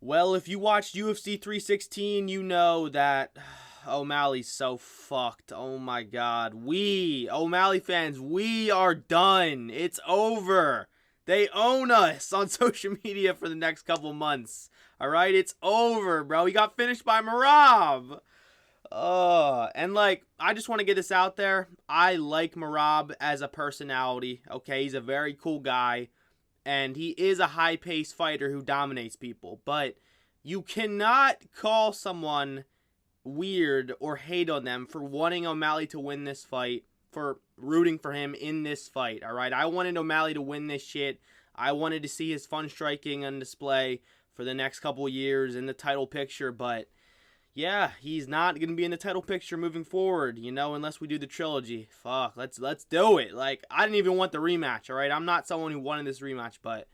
Well, if you watched UFC 316, you know that O'Malley's so fucked. Oh my god. O'Malley fans, we are done. It's over. They own us on social media for the next couple months. Alright, it's over, bro. He got finished by Merab. And I just want to get this out there. I like Merab as a personality. Okay, he's a very cool guy. And he is a high-paced fighter who dominates people. But you cannot call someone weird or hate on them for wanting O'Malley to win this fight, for rooting for him in this fight, alright? I wanted O'Malley to win this shit. I wanted to see his fun striking on display for the next couple of years in the title picture, but yeah, he's not going to be in the title picture moving forward, unless we do the trilogy. Fuck, let's do it. I didn't even want the rematch, alright? I'm not someone who wanted this rematch, but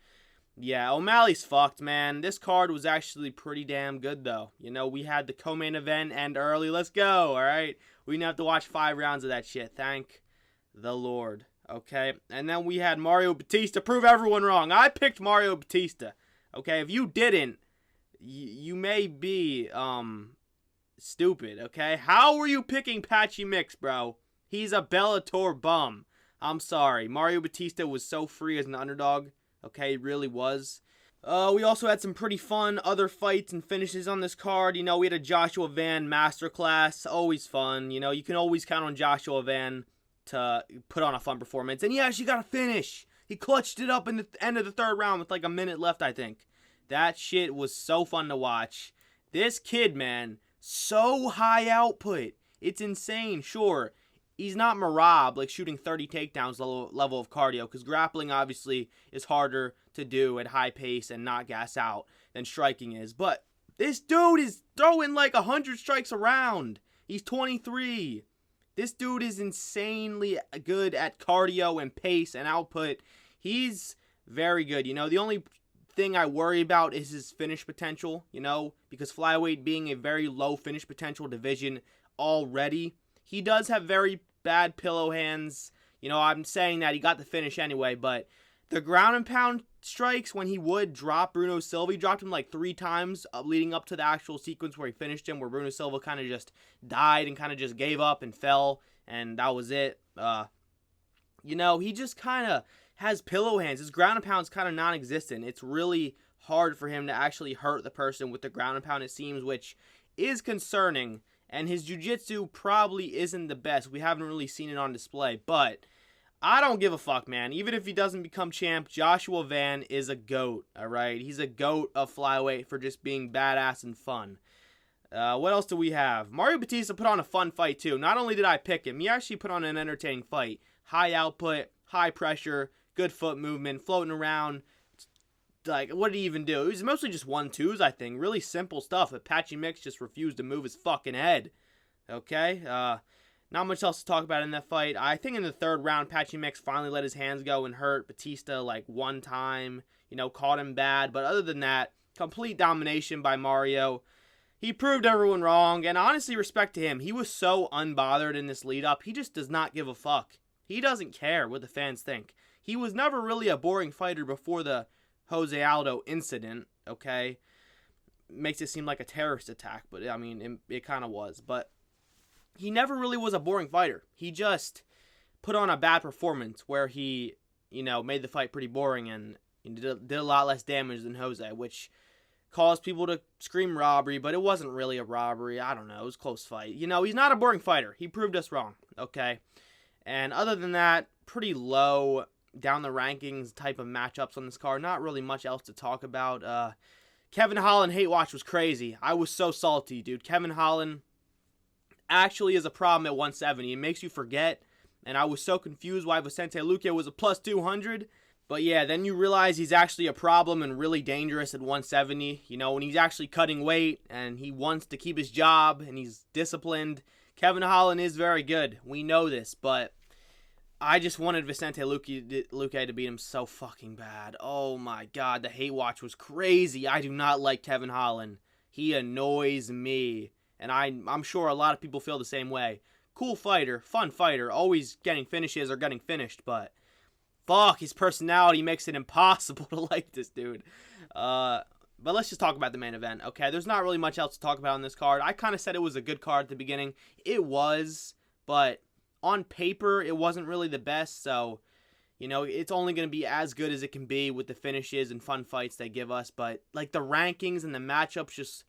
yeah, O'Malley's fucked, man. This card was actually pretty damn good, though. We had the co-main event end early. Let's go, alright? We didn't have to watch 5 rounds of that shit. Thank the Lord, okay? And then we had Mario Batista. Prove everyone wrong. I picked Mario Batista, okay? If you didn't, you may be, stupid, okay? How were you picking Patchy Mix, bro? He's a Bellator bum. I'm sorry. Mario Batista was so free as an underdog, okay? He really was. We also had some pretty fun other fights and finishes on this card. We had a Joshua Van masterclass. Always fun. You can always count on Joshua Van to put on a fun performance. And he actually got a finish. He clutched it up in the end of the 3rd round with a minute left, I think. That shit was so fun to watch. This kid, man, so high output. It's insane. Sure, he's not Merab, shooting 30 takedowns level of cardio, because grappling obviously is harder to do at high pace and not gas out than striking is. But this dude is throwing 100 strikes around. He's 23. This dude is insanely good at cardio and pace and output. He's very good. The only thing I worry about is his finish potential, because flyweight being a very low finish potential division already, he does have very bad pillow hands. I'm saying that he got the finish anyway, but the ground and pound strikes, when he would drop Bruno Silva, he dropped him 3 times leading up to the actual sequence where he finished him, where Bruno Silva kind of just died and kind of just gave up and fell, and that was it. He just kind of has pillow hands. His ground and pound is kind of non-existent. It's really hard for him to actually hurt the person with the ground and pound, it seems, which is concerning. And his jiu-jitsu probably isn't the best. We haven't really seen it on display, but I don't give a fuck, man. Even if he doesn't become champ, Joshua Van is a GOAT, alright? He's a GOAT of flyweight for just being badass and fun. What else do we have? Mario Batista put on a fun fight, too. Not only did I pick him, he actually put on an entertaining fight. High output, high pressure, good foot movement, floating around. What did he even do? It was mostly just 1-2s, I think. Really simple stuff, but Patchy Mix just refused to move his fucking head. Okay? Not much else to talk about in that fight. I think in the 3rd round, Patchy Mix finally let his hands go and hurt Batista, 1 time. Caught him bad. But other than that, complete domination by Mario. He proved everyone wrong, and honestly, respect to him. He was so unbothered in this lead-up. He just does not give a fuck. He doesn't care what the fans think. He was never really a boring fighter before the Jose Aldo incident, okay? Makes it seem like a terrorist attack, but I mean, it kind of was. But he never really was a boring fighter. He just put on a bad performance where he, made the fight pretty boring and did a lot less damage than Jose, which caused people to scream robbery, but it wasn't really a robbery. I don't know. It was a close fight. He's not a boring fighter. He proved us wrong, okay? And other than that, pretty low down the rankings type of matchups on this card. Not really much else to talk about. Kevin Holland hate watch was crazy. I was so salty, dude. Kevin Holland actually is a problem at 170. It makes you forget. And I was so confused why Vicente Luque was a plus 200. But yeah, then you realize he's actually a problem and really dangerous at 170. When he's actually cutting weight and he wants to keep his job and he's disciplined. Kevin Holland is very good. We know this, but I just wanted Vicente Luque to beat him so fucking bad. Oh my god, the hate watch was crazy. I do not like Kevin Holland. He annoys me. And I'm sure a lot of people feel the same way. Cool fighter, fun fighter, always getting finishes or getting finished, but fuck, his personality makes it impossible to like this dude. But let's just talk about the main event, okay? There's not really much else to talk about on this card. I kind of said it was a good card at the beginning. It was, but on paper, it wasn't really the best. So, you know, it's only going to be as good as it can be with the finishes and fun fights they give us. But, like, the rankings and the matchups, just,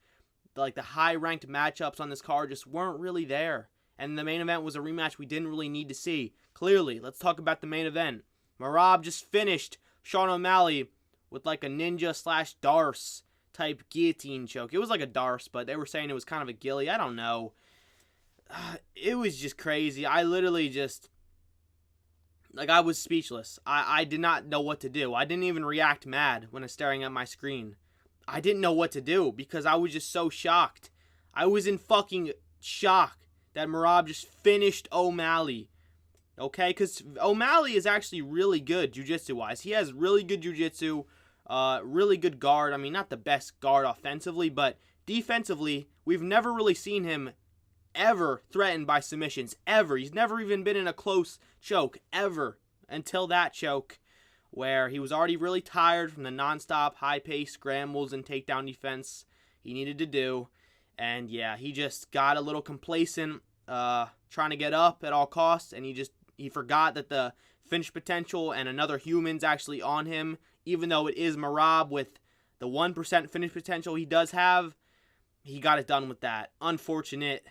like, the high-ranked matchups on this card just weren't really there. And the main event was a rematch we didn't really need to see. Clearly, let's talk about the main event. Merab just finished Sean O'Malley with like a ninja/Darce type guillotine choke. It was like a Darce, but they were saying it was kind of a ghillie. I don't know. It was just crazy. I literally just, like, I was speechless. I did not know what to do. I didn't even react mad when I was staring at my screen. I didn't know what to do because I was just so shocked. I was in fucking shock that Merab just finished O'Malley. Okay, because O'Malley is actually really good jiu-jitsu-wise. He has really good jiu-jitsu, really good guard. I mean, not the best guard offensively, but defensively, we've never really seen him ever threatened by submissions, ever. He's never even been in a close choke, ever, until that choke, where he was already really tired from the nonstop, high-paced scrambles and takedown defense he needed to do. And, yeah, he just got a little complacent, trying to get up at all costs, and he forgot that the finish potential and another human's actually on him, even though it is Merab with the 1% finish potential he does have. He got it done with that. Unfortunate.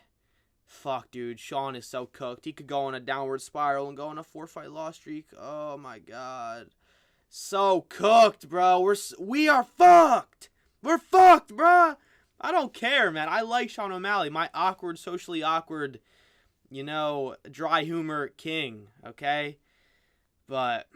Fuck, dude. Sean is so cooked. He could go on a downward spiral and go on a 4-fight loss streak. Oh, my God. So cooked, bro. We are fucked. We're fucked, bro. I don't care, man. I like Sean O'Malley. My awkward, socially awkward, you know, dry humor king, okay? But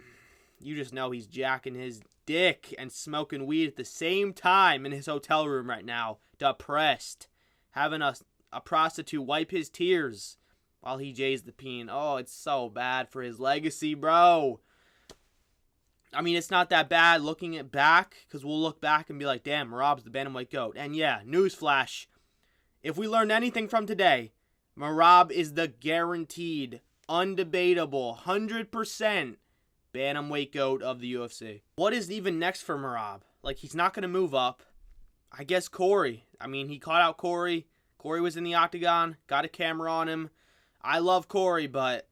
you just know he's jacking his dick and smoking weed at the same time in his hotel room right now, depressed, having a prostitute wipe his tears while he jays the peen. Oh, it's so bad for his legacy, bro. I mean, it's not that bad looking it back, because we'll look back and be like, damn, Merab's the bantamweight GOAT. And yeah, newsflash, if we learned anything from today, Merab is the guaranteed, undebatable, 100% bantamweight GOAT of the UFC. What is even next for Merab? Like, he's not going to move up. I guess Corey. I mean, he caught out Corey. Corey was in the octagon, got a camera on him. I love Corey, but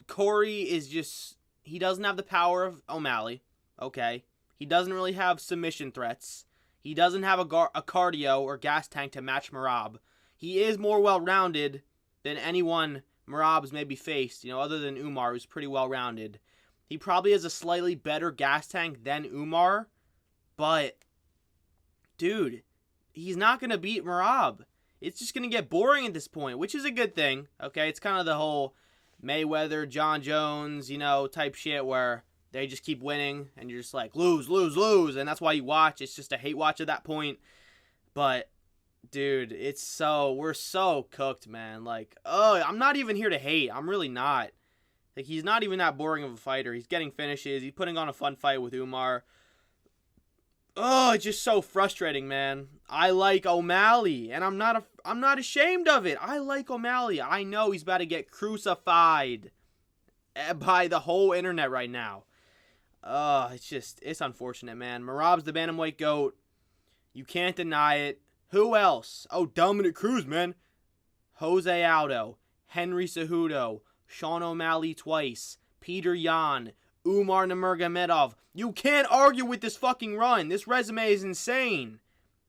Corey is just, he doesn't have the power of O'Malley, okay? He doesn't really have submission threats. He doesn't have a cardio or gas tank to match Merab. He is more well-rounded than anyone Merab's maybe faced, you know, other than Umar, who's pretty well-rounded. He probably has a slightly better gas tank than Umar, but, dude, he's not going to beat Merab. It's just going to get boring at this point, which is a good thing, okay? It's kind of the whole Mayweather, John Jones, you know, type shit where they just keep winning, and you're just like, lose, lose, lose, and that's why you watch. It's just a hate watch at that point. But, dude, we're so cooked, man. Like, oh, I'm not even here to hate. I'm really not. Like, he's not even that boring of a fighter. He's getting finishes. He's putting on a fun fight with Umar. Oh, it's just so frustrating, man. I like O'Malley, and I'm not ashamed of it. I like O'Malley. I know he's about to get crucified by the whole internet right now. It's unfortunate, man. Merab's the bantamweight GOAT. You can't deny it. Who else? Oh, Dominic Cruz, man. Jose Aldo, Henry Cejudo, Sean O'Malley twice, Peter Yan, Umar Nurmagomedov. You can't argue with this fucking run. This resume is insane.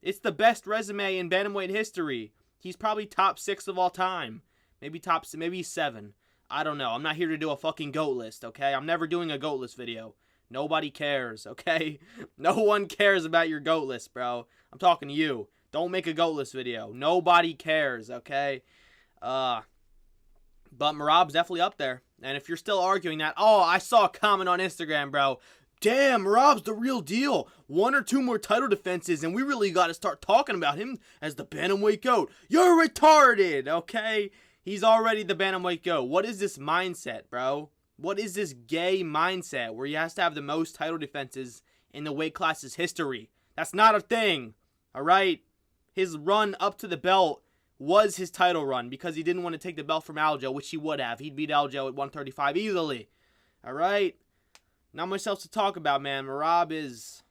It's the best resume in bantamweight history. He's probably top 6 of all time. Maybe 7. I don't know. I'm not here to do a fucking GOAT list, okay? I'm never doing a GOAT list video. Nobody cares, okay? No one cares about your GOAT list, bro. I'm talking to you. Don't make a GOAT list video. Nobody cares, okay? But Merab's definitely up there. And if you're still arguing that, oh, I saw a comment on Instagram, bro. Damn, Merab's the real deal. 1 or 2 more title defenses, and we really got to start talking about him as the bantamweight GOAT. You're retarded, okay? He's already the bantamweight GOAT. What is this mindset, bro? What is this gay mindset where he has to have the most title defenses in the weight class's history? That's not a thing, all right? His run up to the belt was his title run because he didn't want to take the belt from Aljo, which he would have. He'd beat Aljo at 135 easily, all right? Not much else to talk about, man. Merab is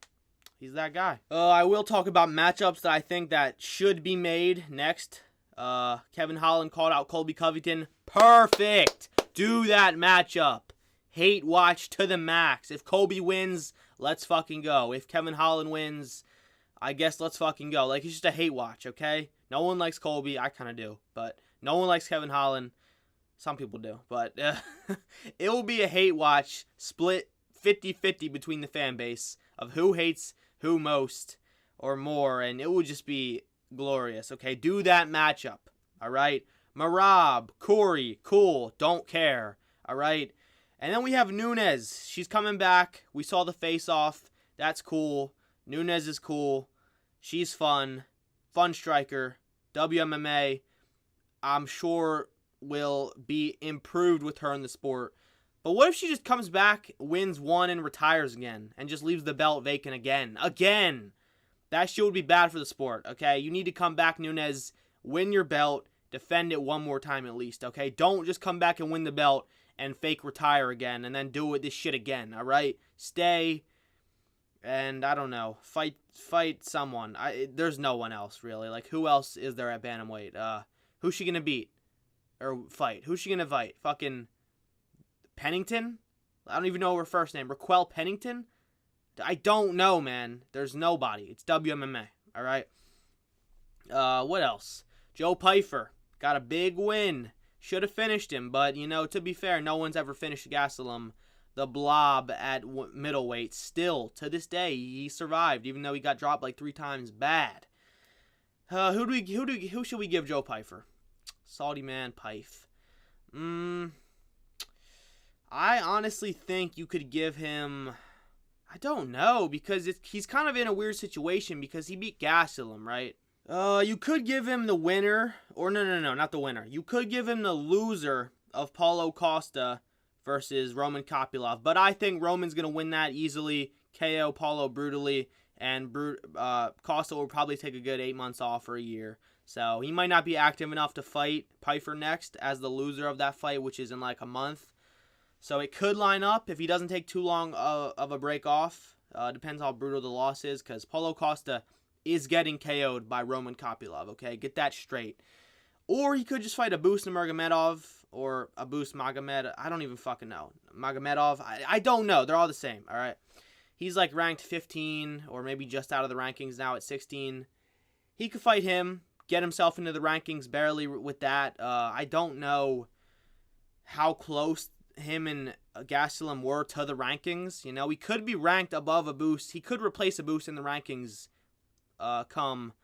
He's that guy. I will talk about matchups that I think that should be made next. Kevin Holland called out Colby Covington. Perfect. Do that matchup. Hate watch to the max. If Colby wins, let's fucking go. If Kevin Holland wins, I guess let's fucking go. Like, it's just a hate watch, okay? No one likes Colby. I kind of do. But no one likes Kevin Holland. Some people do. But it will be a hate watch split 50-50 between the fan base of who hates who most or more. And it will just be glorious, okay? Do that matchup, all right? Merab, Corey, cool. Don't care, all right? And then we have Nunes. She's coming back. We saw the face-off. That's cool. Nunes is cool. She's fun. Fun striker. WMMA, I'm sure, will be improved with her in the sport. But what if she just comes back, wins one, and retires again, and just leaves the belt vacant again? Again! That shit would be bad for the sport, okay? You need to come back, Nunes, win your belt, defend it one more time at least, okay? Don't just come back and win the belt and fake retire again and then do with this shit again, all right? Stay and, I don't know, fight someone. There's no one else, really. Like, who else is there at bantamweight? Who's she going to beat? Or fight? Who's she going to fight? Fucking Pennington? I don't even know her first name. Raquel Pennington? I don't know, man. There's nobody. It's WMMA, all right? What else? Joe Pyfer got a big win. Should have finished him, but, you know, to be fair, no one's ever finished Gastelum, the blob at middleweight. Still, to this day, he survived, even though he got dropped like 3 times. Bad. Who should we give Joe Pyfer? Saudi man Pyfe. I honestly think you could give him, I don't know, because he's kind of in a weird situation because he beat Gastelum, right? You could give him the winner, or no, not the winner. You could give him the loser of Paulo Costa versus Roman Kopylov, but I think Roman's going to win that easily, KO Paulo brutally, and Costa will probably take a good 8 months off or a year. So he might not be active enough to fight Pyfer next as the loser of that fight, which is in like a month. So it could line up if he doesn't take too long of a break off. Depends how brutal the loss is, because Paulo Costa is getting KO'd by Roman Kopylov, okay? Get that straight. Or he could just fight Abus Nurmagomedov or Abus Magomed. I don't even fucking know. Magomedov, I don't know. They're all the same, all right? He's like ranked 15 or maybe just out of the rankings now at 16. He could fight him, get himself into the rankings barely with that. I don't know how close him and Gastelum were to the rankings. You know, he could be ranked above Abus. He could replace Abus in the rankings come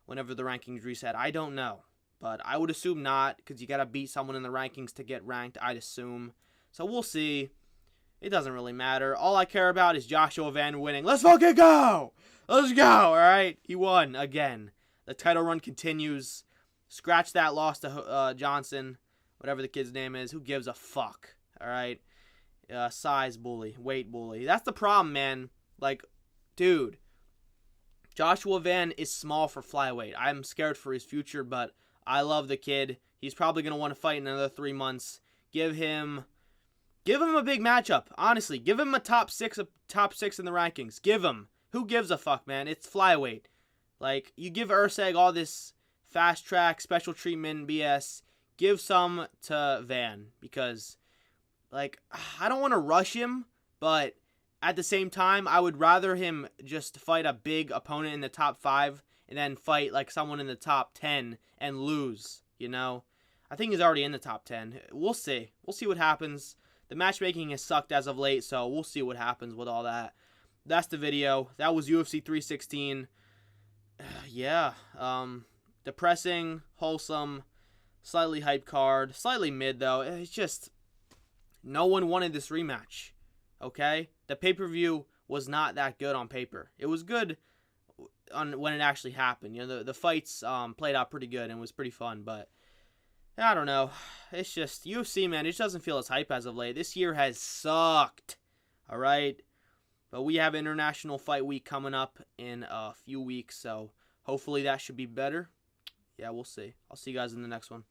whenever the rankings reset. I don't know, but I would assume not, because you got to beat someone in the rankings to get ranked, I'd assume. So we'll see. It doesn't really matter. All I care about is Joshua Van winning. Let's fucking go! Let's go, all right? He won again. The title run continues. Scratch that loss to Johnson, whatever the kid's name is. Who gives a fuck, all right? Size bully, weight bully. That's the problem, man. Like, dude, Joshua Van is small for flyweight. I'm scared for his future, but I love the kid. He's probably going to want to fight in another 3 months. Give him a big matchup. Honestly, give him a top six in the rankings. Give him. Who gives a fuck, man? It's flyweight. Like, you give Urseg all this fast track, special treatment BS. Give some to Van, because, like, I don't want to rush him, but at the same time, I would rather him just fight a big opponent in the top 5 and then fight like someone in the top 10 and lose, you know? I think he's already in the top 10. We'll see. We'll see what happens. The matchmaking has sucked as of late, so we'll see what happens with all that. That's the video. That was UFC 316. Yeah. Depressing, wholesome, slightly hype card. Slightly mid, though. It's just, no one wanted this rematch. Okay? The pay-per-view was not that good on paper. It was good when it actually happened. You know, the fights played out pretty good and was pretty fun, but I don't know. It's just UFC, man. It just doesn't feel as hype as of late. This year has sucked. All right? But we have International Fight Week coming up in a few weeks, so hopefully that should be better. Yeah, we'll see. I'll see you guys in the next one.